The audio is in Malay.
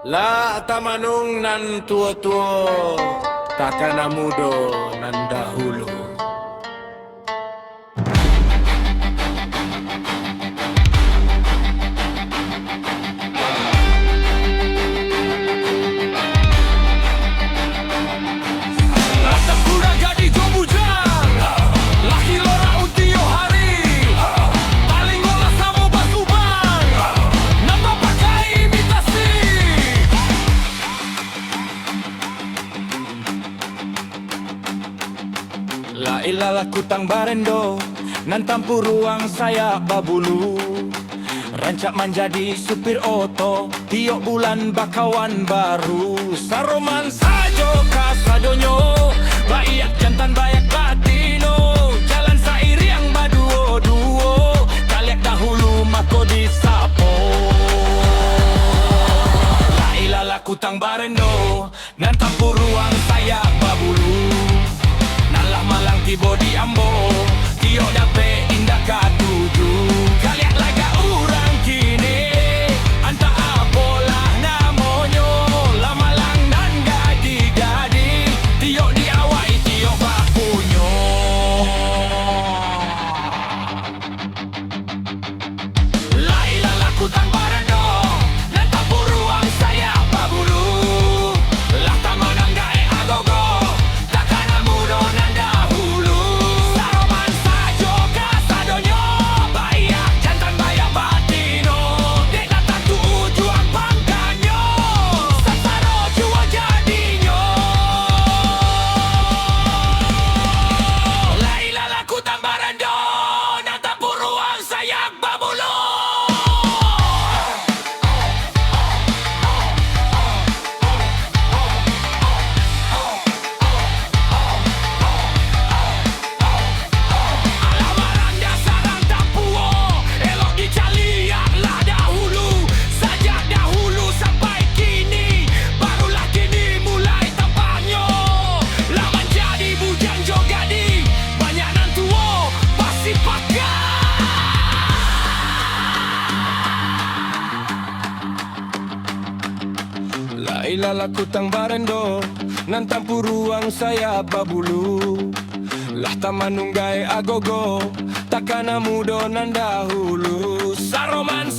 La tamanung nan tua-tua, takana mudo nan dahulu. Lata kuda jadi gomujang, laki lora untio hari, paling olah samo basubang, nama pakai imitasi. La ilalah kutang barendo, nan tampu ruang saya babulu. Rancak menjadi supir oto, tiok bulan bakawan baru. Saroman sajo kasadonyo, baiak jantan bayak batino. Jalan sairiang baduo-duo, kaliak dahulu mako disapo. La ilalah kutang barendo, nan tampu ruang saya babulu. Nalah malang tibo di ambo, tiok dape indah katuju. Kaliak laga urang kini, anta apolah namonyo. La malang nan gadi-gadi, tiok diawai tiok bakunyo. La ilalah kutang barendo, nan tampu ruang saya babulu. Lah tamanang gae agogo, takana mudo nan dahulu. Saroman sajo kasadonyo, baiak jantan bayak batino. Dek datang tujuan pangkanyo, sasaro jua jadinyo. La ilalah kutang barendo, nan tampu ruang sayak babulu. Alamaran dasarang tampuo, elok dicaliak lah dahulu. Sejak dahulu sampai kini, barulah kini mulai tampaknya. Lah menjadi bujang jogadi, banyak nan tuo pasti pakai. La ilalah kutang barendo, nan tampu ruang saya babulu. Lah tamanunggai agogo, takana mudo nan dahulu. Saroman